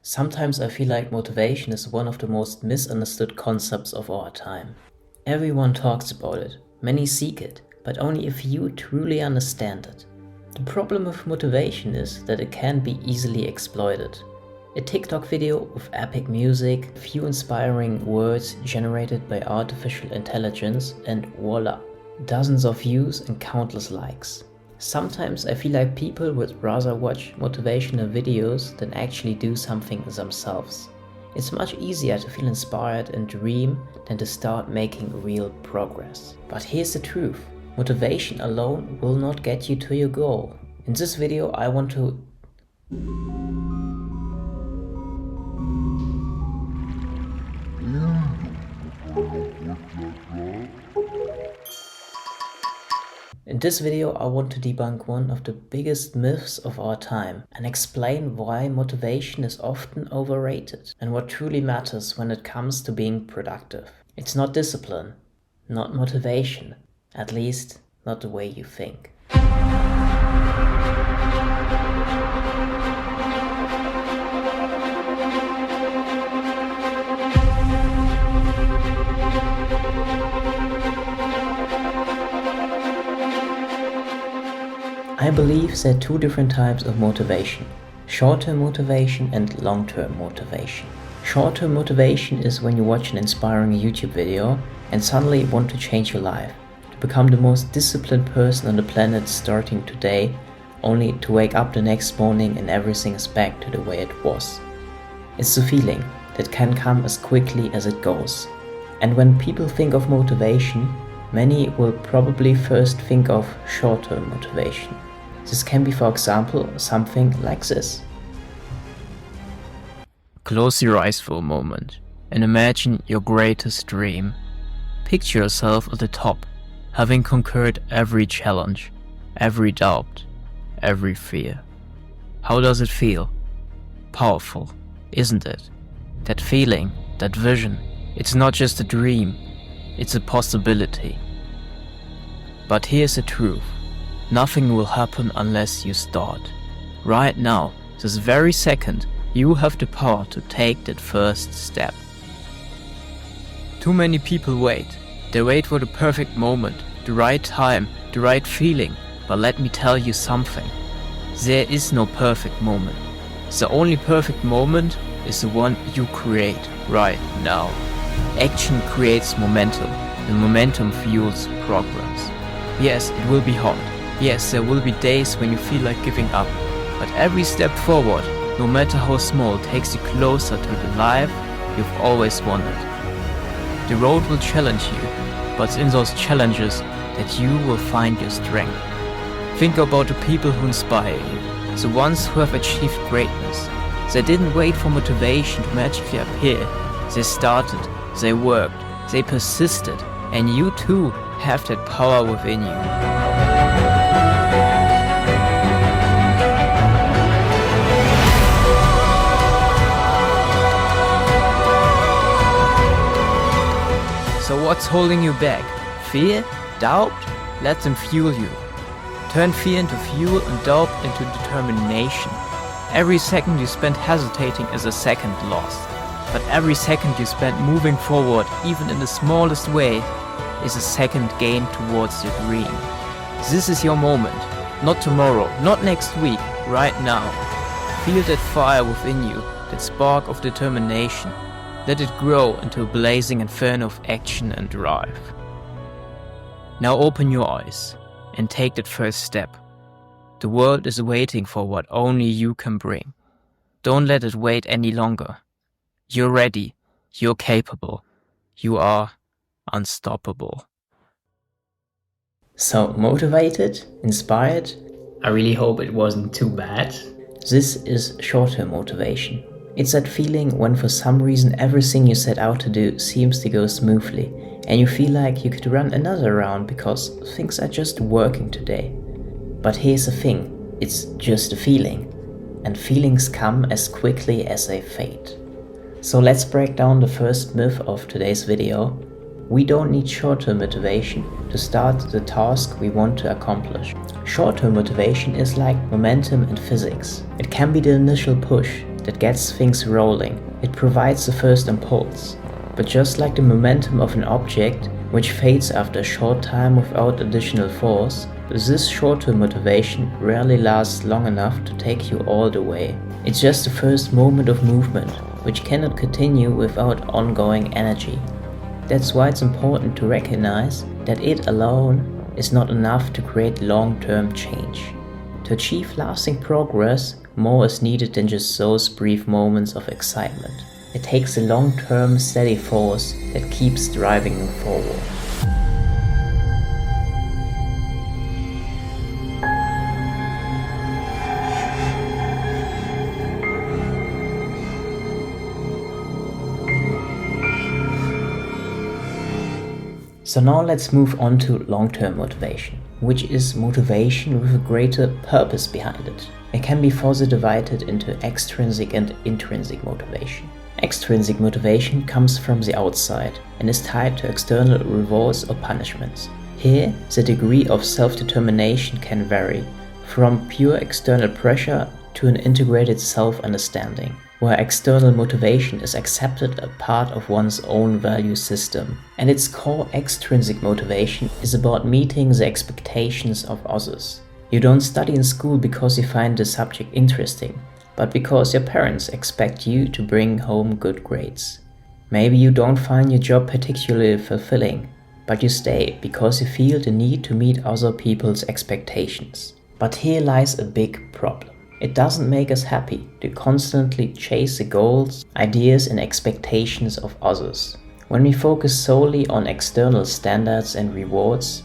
Sometimes I feel like motivation is one of the most misunderstood concepts of our time. Everyone talks about it, many seek it, but only a few truly understand it. The problem with motivation is that it can be easily exploited. A TikTok video with epic music, few inspiring words generated by artificial intelligence, and voila, dozens of views and countless likes. Sometimes I feel like people would rather watch motivational videos than actually do something themselves. It's much easier to feel inspired and dream than to start making real progress. But here's the truth, motivation alone will not get you to your goal. In this video I want to debunk one of the biggest myths of our time and explain why motivation is often overrated and what truly matters when it comes to being productive. It's not discipline, not motivation, at least not the way you think. I believe there are two different types of motivation: short-term motivation and long-term motivation. Short-term motivation is when you watch an inspiring YouTube video and suddenly want to change your life, to become the most disciplined person on the planet starting today, only to wake up the next morning and everything is back to the way it was. It's the feeling that can come as quickly as it goes. And when people think of motivation, many will probably first think of short-term motivation. This can be, for example, something like this. Close your eyes for a moment and imagine your greatest dream. Picture yourself at the top, having conquered every challenge, every doubt, every fear. How does it feel? Powerful, isn't it? That feeling, that vision, it's not just a dream, it's a possibility. But here's the truth. Nothing will happen unless you start. Right now, this very second, you have the power to take that first step. Too many people wait. They wait for the perfect moment, the right time, the right feeling. But let me tell you something. There is no perfect moment. The only perfect moment is the one you create right now. Action creates momentum, and momentum fuels progress. Yes, it will be hard. Yes, there will be days when you feel like giving up, but every step forward, no matter how small, takes you closer to the life you've always wanted. The road will challenge you, but it's in those challenges that you will find your strength. Think about the people who inspire you, the ones who have achieved greatness. They didn't wait for motivation to magically appear. They started, they worked, they persisted, and you too have that power within you. So what's holding you back? Fear? Doubt? Let them fuel you. Turn fear into fuel and doubt into determination. Every second you spend hesitating is a second lost. But every second you spend moving forward, even in the smallest way, is a second gain towards your dream. This is your moment. Not tomorrow, not next week, right now. Feel that fire within you, that spark of determination. Let it grow into a blazing inferno of action and drive. Now open your eyes and take that first step. The world is waiting for what only you can bring. Don't let it wait any longer. You're ready. You're capable. You are unstoppable. So motivated? Inspired? I really hope it wasn't too bad. This is short-term motivation. It's that feeling when for some reason everything you set out to do seems to go smoothly and you feel like you could run another round because things are just working today. But here's the thing, it's just a feeling, and feelings come as quickly as they fade. So let's break down the first myth of today's video. We don't need short-term motivation to start the task we want to accomplish. Short-term motivation is like momentum in physics. It can be the initial push, that gets things rolling. It provides the first impulse. But just like the momentum of an object, which fades after a short time without additional force, this short-term motivation rarely lasts long enough to take you all the way. It's just the first moment of movement, which cannot continue without ongoing energy. That's why it's important to recognize that it alone is not enough to create long-term change. To achieve lasting progress, more is needed than just those brief moments of excitement. It takes a long-term steady force that keeps driving you forward. So now let's move on to long-term motivation, which is motivation with a greater purpose behind it. It can be further divided into extrinsic and intrinsic motivation. Extrinsic motivation comes from the outside and is tied to external rewards or punishments. Here, the degree of self-determination can vary, from pure external pressure to an integrated self-understanding, where external motivation is accepted a part of one's own value system. And its core extrinsic motivation is about meeting the expectations of others. You don't study in school because you find the subject interesting, but because your parents expect you to bring home good grades. Maybe you don't find your job particularly fulfilling, but you stay because you feel the need to meet other people's expectations. But here lies a big problem. It doesn't make us happy to constantly chase the goals, ideas and expectations of others. When we focus solely on external standards and rewards,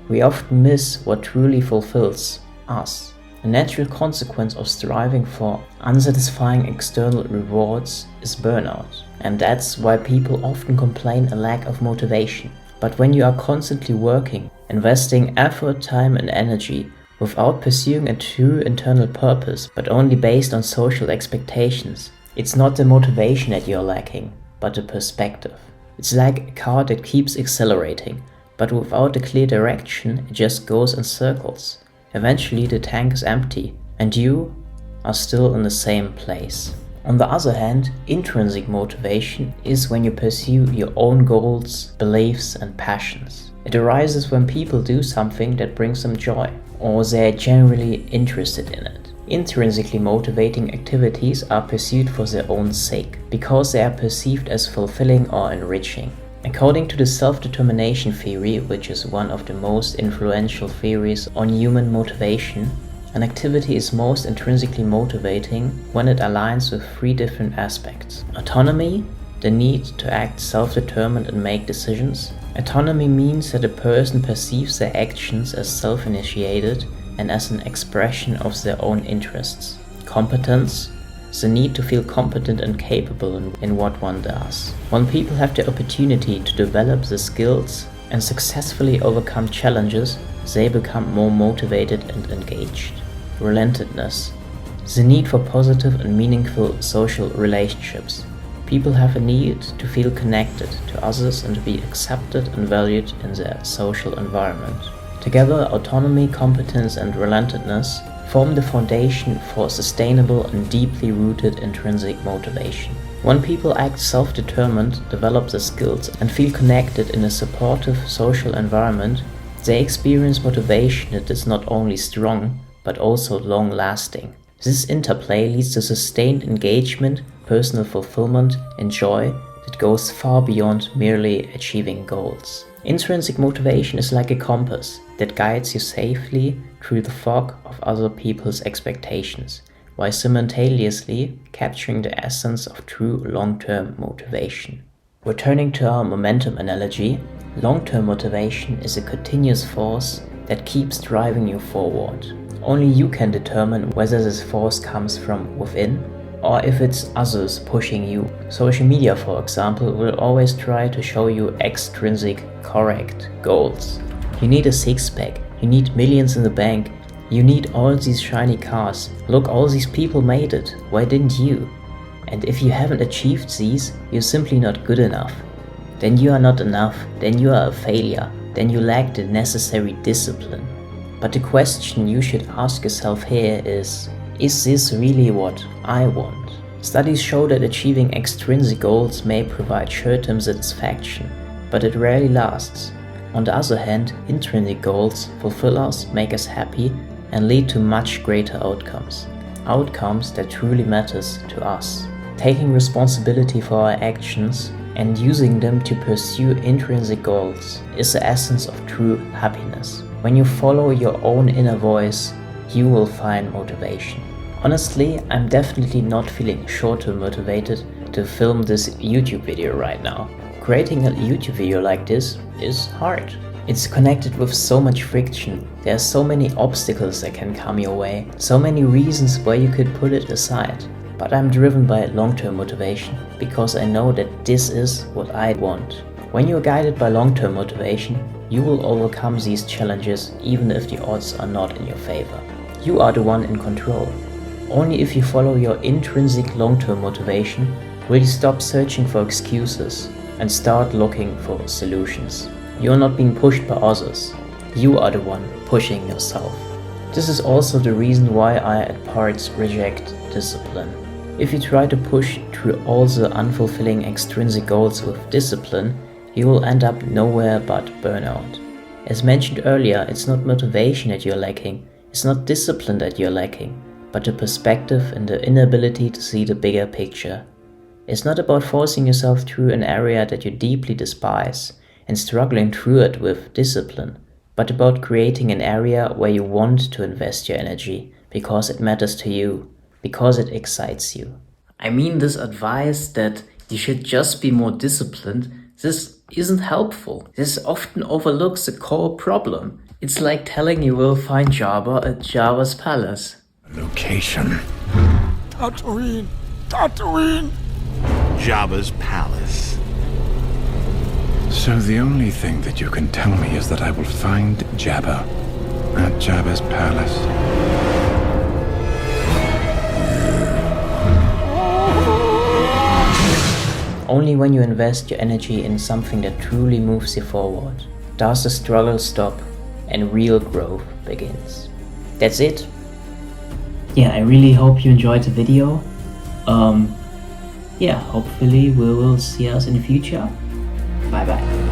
we often miss what truly fulfills us. A natural consequence of striving for unsatisfying external rewards is burnout. And that's why people often complain a lack of motivation. But when you are constantly working, investing effort, time and energy, without pursuing a true internal purpose, but only based on social expectations, it's not the motivation that you're lacking, but the perspective. It's like a car that keeps accelerating, but without a clear direction, it just goes in circles. Eventually the tank is empty, and you are still in the same place. On the other hand, intrinsic motivation is when you pursue your own goals, beliefs and passions. It arises when people do something that brings them joy, or they're generally interested in it. Intrinsically motivating activities are pursued for their own sake, because they are perceived as fulfilling or enriching. According to the self-determination theory, which is one of the most influential theories on human motivation, an activity is most intrinsically motivating when it aligns with three different aspects. Autonomy, the need to act self-determined and make decisions. Autonomy means that a person perceives their actions as self-initiated and as an expression of their own interests. Competence, the need to feel competent and capable in what one does. When people have the opportunity to develop the skills and successfully overcome challenges, they become more motivated and engaged. Relatedness, the need for positive and meaningful social relationships. People have a need to feel connected to others and to be accepted and valued in their social environment. Together, autonomy, competence and relatedness form the foundation for sustainable and deeply rooted intrinsic motivation. When people act self-determined, develop the skills and feel connected in a supportive social environment, they experience motivation that is not only strong, but also long-lasting. This interplay leads to sustained engagement, personal fulfillment, and joy that goes far beyond merely achieving goals. Intrinsic motivation is like a compass that guides you safely through the fog of other people's expectations, while simultaneously capturing the essence of true long-term motivation. Returning to our momentum analogy, long-term motivation is a continuous force that keeps driving you forward. Only you can determine whether this force comes from within or if it's others pushing you. Social media, for example, will always try to show you extrinsic, correct goals. You need a six-pack, you need millions in the bank, you need all these shiny cars. Look, all these people made it, why didn't you? And if you haven't achieved these, you're simply not good enough. Then you are not enough, then you are a failure, then you lack the necessary discipline. But the question you should ask yourself here is this really what I want? Studies show that achieving extrinsic goals may provide short-term satisfaction, but it rarely lasts. On the other hand, intrinsic goals fulfill us, make us happy, and lead to much greater outcomes. Outcomes that truly matters to us. Taking responsibility for our actions and using them to pursue intrinsic goals is the essence of true happiness. When you follow your own inner voice, you will find motivation. Honestly, I'm definitely not feeling short-term motivated to film this YouTube video right now. Creating a YouTube video like this is hard. It's connected with so much friction. There are so many obstacles that can come your way, so many reasons why you could put it aside. But I'm driven by long-term motivation, because I know that this is what I want. When you're guided by long-term motivation, you will overcome these challenges even if the odds are not in your favor. You are the one in control. Only if you follow your intrinsic long-term motivation will you stop searching for excuses and start looking for solutions. You are not being pushed by others. You are the one pushing yourself. This is also the reason why I at parts reject discipline. If you try to push through all the unfulfilling extrinsic goals with discipline, you will end up nowhere but burnout. As mentioned earlier, it's not motivation that you're lacking, it's not discipline that you're lacking, but the perspective and the inability to see the bigger picture. It's not about forcing yourself through an area that you deeply despise and struggling through it with discipline, but about creating an area where you want to invest your energy because it matters to you, because it excites you. I mean this advice that you should just be more disciplined, this isn't helpful. This often overlooks the core problem. It's like telling you will find Jabba at Jabba's palace. Location. Tatooine! Tatooine! Jabba's palace. So the only thing that you can tell me is that I will find Jabba at Jabba's palace. Only when you invest your energy in something that truly moves you forward does the struggle stop and real growth begins. That's it. Yeah, I really hope you enjoyed the video. Hopefully we will see us in the future. Bye bye.